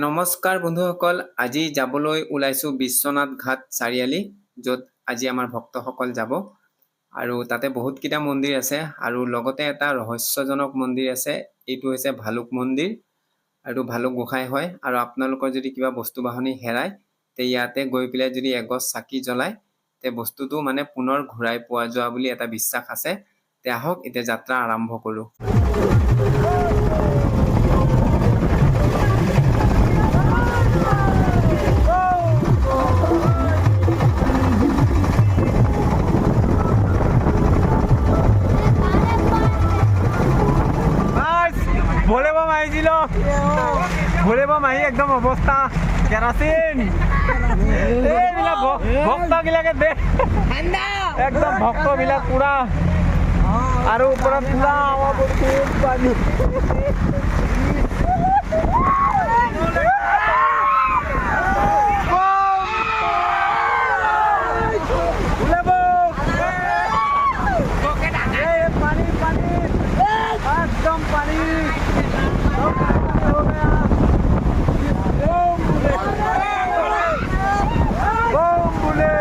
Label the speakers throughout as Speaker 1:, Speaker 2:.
Speaker 1: নমস্কাৰ বন্ধুসকল, আজি যাবলৈ ওলাইছোঁ বিশ্বনাথ ঘাট চাৰিআলি, য'ত আজি আমাৰ ভক্তসকল যাব। আৰু তাতে বহুতকেইটা মন্দিৰ আছে আৰু লগতে এটা ৰহস্যজনক মন্দিৰ আছে। এইটো হৈছে ভালুক মন্দিৰ আৰু ভালুক গোসাঁই হয়। আৰু আপোনালোকৰ যদি কিবা বস্তু বাহনি হেৰায়, তে ইয়াতে গৈ পেলাই যদি এগছ চাকি জ্বলায়, তে বস্তুটো মানে পুনৰ ঘূৰাই পোৱা যোৱা বুলি এটা বিশ্বাস আছে। তে আহক এতিয়া যাত্ৰা আৰম্ভ কৰোঁ।
Speaker 2: ভোলে বম আহিছিল, ভোলে বম আহি একদম অৱস্থা কেৰাচিন। এইবিলাক ভক্তবিলাকে দে একদম ভক্তবিলাক পুৰা, আৰু ওপৰত পুৰা পানী। एकदम पानी हो गया। बम बुले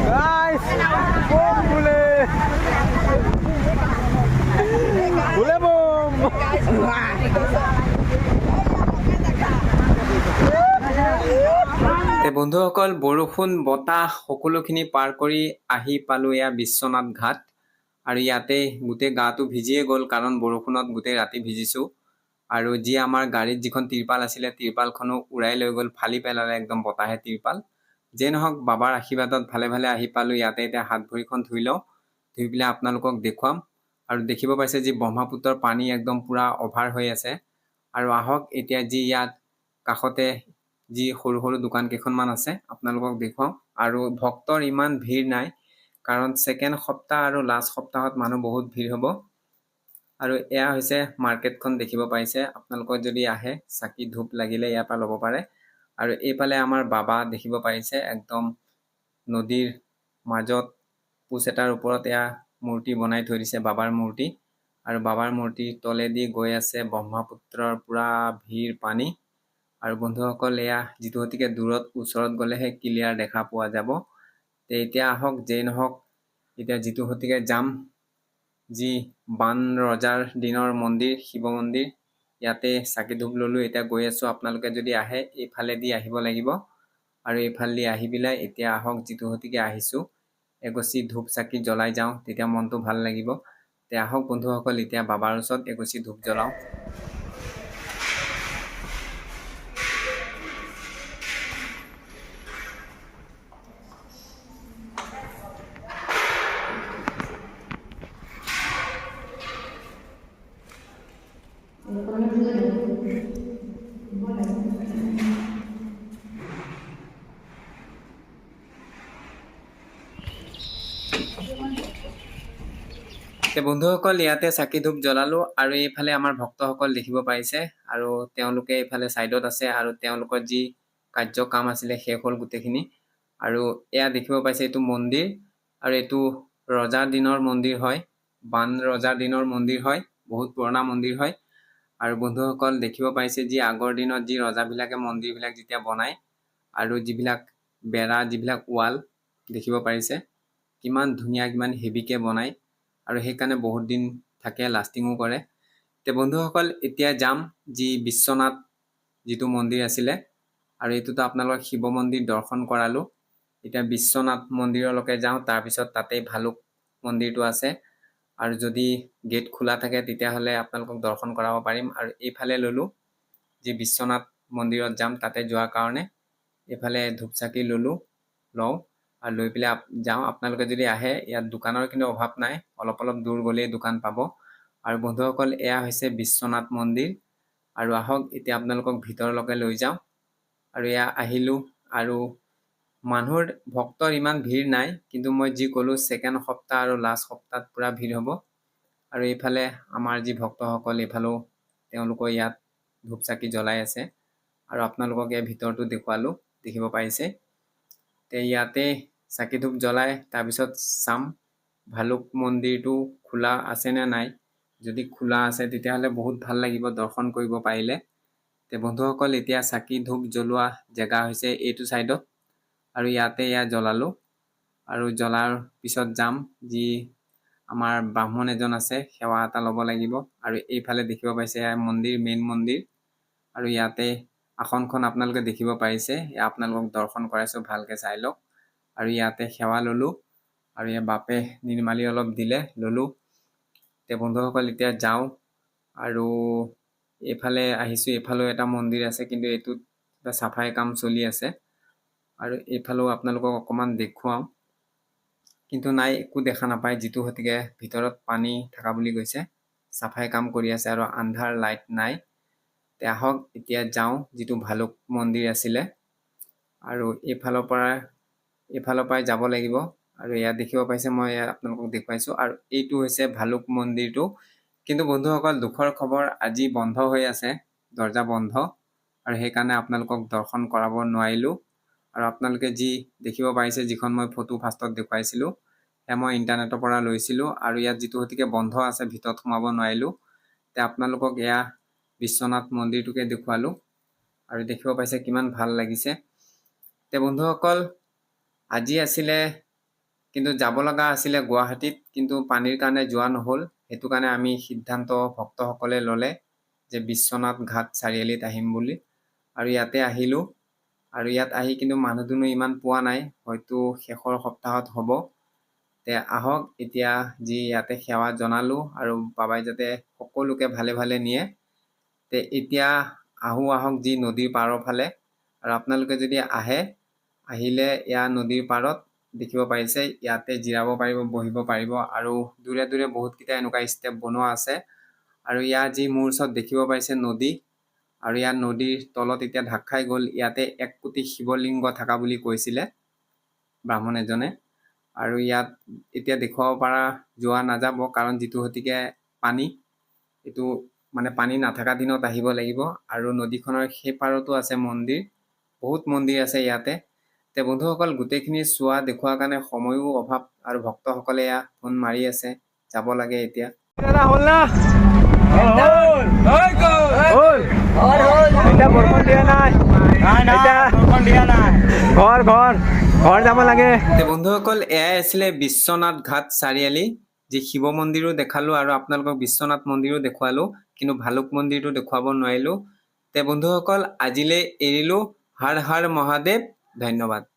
Speaker 2: गाइस, बम बुले बुले बम।
Speaker 1: বন্ধুসকল, বৰষুণ বতাহ সকলোখিনি পাৰ কৰি আহি পালোঁ এয়া বিশ্বনাথ ঘাট। আৰু ইয়াতে গোটেই গাটো ভিজিয়ে গ'ল, কাৰণ বৰষুণত গোটেই ৰাতি ভিজিছোঁ। আৰু যি আমাৰ গাড়ীত যিখন তিৰপাল আছিলে, তিৰপালখনো উৰাই লৈ গ'ল, ফালি পেলালে একদম বতাহে তিৰপাল। যেই নহওক, বাবাৰ আশীৰ্বাদত ভালে ভালে আহি পালোঁ। ইয়াতে এতিয়া হাত ভৰিখন ধুই লওঁ, ধুই পেলাই আপোনালোকক দেখুৱাম। আৰু দেখিব পাইছে যি ব্ৰহ্মপুত্ৰৰ পানী একদম পূৰা অভাৰ হৈ আছে। আৰু আহক এতিয়া যি ইয়াত কাষতে যি সৰু সৰু দোকান কেইখনমান আছে, আপোনালোকক দেখুৱাওঁ। আৰু ভক্তৰ ইমান ভিৰ নাই, কাৰণ ছেকেণ্ড সপ্তাহ আৰু লাষ্ট সপ্তাহত মানুহ বহুত ভিৰ হ'ব। আৰু এয়া হৈছে মাৰ্কেটখন, দেখিব পাইছে। আপোনালোকৰ যদি আহে, চাকি ধূপ লাগিলে ইয়াৰ পৰা ল'ব পাৰে। আৰু এইফালে আমাৰ বাবা দেখিব পাৰিছে, একদম নদীৰ মাজত পোচ এটাৰ ওপৰত এয়া মূৰ্তি বনাই থৈ দিছে, বাবাৰ মূৰ্তি। আৰু বাবাৰ মূৰ্তিৰ তলেদি গৈ আছে ব্ৰহ্মপুত্ৰৰ পূৰা ভিৰ পানী। আৰু বন্ধুসকল, এয়া যিটো গতিকে দূৰত, ওচৰত গ'লেহে ক্লিয়াৰ দেখা পোৱা যাব। তে এতিয়া আহক, যেই নহওক, এতিয়া যিটো গতিকে যাম, যি বান ৰজাৰ দিনৰ মন্দিৰ, শিৱ মন্দিৰ, ইয়াতে চাকি ধূপ ল'লোঁ। এতিয়া গৈ আছোঁ। আপোনালোকে যদি আহে, এইফালেদি আহিব লাগিব। আৰু এইফালেদি আহি পেলাই এতিয়া আহক, যিটো গতিকে আহিছোঁ, এগছি ধূপ চাকি জ্বলাই যাওঁ, তেতিয়া মনটো ভাল লাগিব। তে আহক বন্ধুসকল, এতিয়া বাবাৰ ওচৰত এগছি ধূপ জ্বলাওঁ। বন্ধুসকল, ইয়াতে চাকি ধূপ জ্বলালোঁ। আৰু এইফালে আমাৰ ভক্তসকল দেখিব পাৰিছে, আৰু তেওঁলোকে এইফালে ছাইডত আছে। আৰু তেওঁলোকৰ যি কাৰ্য কাম আছিলে, শেষ হ'ল গোটেইখিনি। আৰু এয়া দেখিব পাইছে, এইটো মন্দিৰ। আৰু এইটো ৰজাৰ দিনৰ মন্দিৰ হয়, বান ৰজাৰ দিনৰ মন্দিৰ হয়, বহুত পুৰণা মন্দিৰ হয়। আৰু বন্ধুসকল, দেখিব পাইছে যি আগৰ দিনত যি ৰজাবিলাকে মন্দিৰবিলাক যেতিয়া বনায়, আৰু যিবিলাক বেৰা, যিবিলাক ৱাল দেখিব পাৰিছে, কিমান ধুনীয়া, কিমান হেভিকৈ বনায়। আৰু সেইকাৰণে বহুত দিন থাকে, লাষ্টিঙো কৰে। তে বন্ধুসকল, এতিয়া যাম যি বিশ্বনাথ যিটো মন্দিৰ আছিলে, আৰু এইটোতো আপোনালোকক শিৱ মন্দিৰ দৰ্শন কৰালোঁ। এতিয়া বিশ্বনাথ মন্দিৰলৈকে যাওঁ, তাৰপিছত তাতেই ভালুক মন্দিৰটো আছে। আৰু যদি গেট খোলা থাকে, তেতিয়াহ'লে আপোনালোকক দৰ্শন কৰাব পাৰিম। আৰু এইফালে ল'লোঁ, যি বিশ্বনাথ মন্দিৰত যাম, তাতে যোৱাৰ কাৰণে এইফালে ধূপ চাকি লওঁ। আৰু লৈ পেলাই যাওঁ। আপোনালোকে যদি আহে, ইয়াত দোকানৰ কিন্তু অভাৱ নাই, অলপ অলপ দূৰ গ'লেই দোকান পাব। আৰু বন্ধুসকল, এয়া হৈছে বিশ্বনাথ মন্দিৰ। আৰু আহক, এতিয়া আপোনালোকক ভিতৰলৈকে লৈ যাওঁ। আৰু এয়া আহিলোঁ। আৰু মানুহৰ ভক্তৰ ইমান ভিৰ নাই, কিন্তু মই যি ক'লোঁ, ছেকেণ্ড সপ্তাহ আৰু লাষ্ট সপ্তাহত পূৰা ভিৰ হ'ব। আৰু এইফালে আমাৰ যি ভক্তসকল, এইফালেও তেওঁলোকৰ ইয়াত ধূপ চাকি জ্বলাই আছে। আৰু আপোনালোকক এই ভিতৰটো দেখুৱালোঁ, দেখিব পাৰিছে। তে ইয়াতে চাকি ধূপ জ্বলাই তাৰপিছত চাম ভালুক মন্দিৰটো খোলা আছে নে নাই। যদি খোলা আছে, তেতিয়াহ'লে বহুত ভাল লাগিব দৰ্শন কৰিব পাৰিলে। তে বন্ধুসকল এতিয়া চাকি ধূপ জ্বলোৱা জেগা হৈছে এইটো চাইডত আৰু ইয়াতে জ্বলালোঁ আৰু জ্বলাৰ পিছত যাম যি আমাৰ ব্ৰাহ্মণ এজন আছে সেৱা এটা ল'ব লাগিব আৰু এইফালে দেখিব পাইছে মন্দিৰ মেইন মন্দিৰ আৰু ইয়াতে আসনখন আপোনালোকে দেখিব পাৰিছে আপোনালোকক দৰ্শন কৰাইছোঁ ভালকৈ চাই লওক আৰু ইয়াতে সেৱা ল'লোঁ আৰু বাপে নিৰ্মালি অলপ দিলে ল'লোঁ তে বন্ধুসকল এতিয়া যাওঁ আৰু এইফালে আহিছোঁ এইফালেও এটা মন্দিৰ আছে কিন্তু এইটোত চাফাই কাম চলি আছে আৰু এইফালেও আপোনালোকক অকণমান দেখুৱাওঁ কিন্তু নাই একো দেখা নাপায় যিটো গতিকে ভিতৰত পানী থকা বুলি কৈছে চাফাই কাম কৰি আছে আৰু আন্ধাৰ লাইট নাই তে আহক এতিয়া যাওঁ যিটো ভালুক মন্দিৰ আছিলে আৰু এইফালৰ পৰাই যাব লাগিব আৰু ইয়াত দেখিব পাইছে মই আপোনালোকক দেখুৱাইছোঁ আৰু এইটো হৈছে ভালুক মন্দিৰটো কিন্তু বন্ধুসকল দুখৰ খবৰ আজি বন্ধ হৈ আছে দৰ্জা বন্ধ আৰু সেইকাৰণে আপোনালোকক দৰ্শন কৰাব নোৱাৰিলোঁ আৰু আপোনালোকে যি দেখিব পাৰিছে যিখন মই ফটো ফাৰ্ষ্টত দেখুৱাইছিলোঁ সেয়া মই ইণ্টাৰনেটৰ পৰা লৈছিলোঁ আৰু ইয়াত যিটো গতিকে বন্ধ আছে ভিতৰত সোমাব নোৱাৰিলোঁ তে আপোনালোকক বিশ্বনাথ মন্দিৰটোকে দেখুৱালোঁ আৰু দেখিব পাইছে কিমান ভাল লাগিছে তে বন্ধুসকল আজি আছিলে কিন্তু যাব লগা আছিলে গুৱাহাটীত কিন্তু পানীৰ কাৰণে যোৱা নহ'ল সেইটো কাৰণে আমি সিদ্ধান্ত ভক্তসকলে ল'লে যে বিশ্বনাথ ঘাট চাৰিআলিত আহিম বুলি আৰু ইয়াতে আহিলোঁ আৰু ইয়াত আহি কিন্তু মানুহ দুনুহ ইমান পোৱা নাই হয়তো শেষৰ সপ্তাহত হ'ব তে আহক এতিয়া যি ইয়াতে সেৱা জনালোঁ আৰু বাবাই যাতে সকলোকে ভালে ভালে নিয়ে তে এতিয়া আহক যি নদীৰ পাৰৰ ফালে আৰু আপোনালোকে যদি আহিলে নদীৰ পাৰত দেখিব পাৰিছে ইয়াতে জিৰাব পাৰিব বহিব পাৰিব আৰু দূৰে দূৰে বহুতকেইটা এনেকুৱা ষ্টেপ বনোৱা আছে আৰু যি মোৰ ওচৰত দেখিব পাৰিছে নদী আৰু নদীৰ তলত এতিয়া ঢাক খাই গ'ল ইয়াতে 1 কোটি শিৱলিংগ থকা বুলি কৈছিলে ব্ৰাহ্মণ এজনে আৰু ইয়াত এতিয়া দেখুৱাব পৰা যোৱা নাযাব কাৰণ যিটো গতিকে পানী এইটো মানে পানী নাথাকা দিনত আহিব লাগিব আৰু নদীখনৰ সেই পাৰতো আছে মন্দিৰ বহুত মন্দিৰ আছে ইয়াতে তে বন্ধুসকল গোটেইখিনি চোৱা দেখুৱাৰ কাৰণে সময়ো অভাৱ আৰু ভক্তসকলে ফোন মাৰি আছে যাব লাগে এতিয়া
Speaker 2: দাদা হ'ল না হ'ল এতিয়া বৰষুণ দিয়া নাই ঘৰ যাব লাগে
Speaker 1: তে বন্ধুসকল এয়াই আছিলে বিশ্বনাথ ঘাট চাৰিআলি যি শিৱ মন্দিৰো দেখালোঁ আৰু আপোনালোকক বিশ্বনাথ মন্দিৰো দেখুৱালোঁ কিন্তু ভালুক মন্দিৰটো দেখুৱাব নোৱাৰিলোঁ তে বন্ধুসকল আজিলৈ এৰিলোঁ হৰ হৰ মহাদেৱ ধন্যবাদ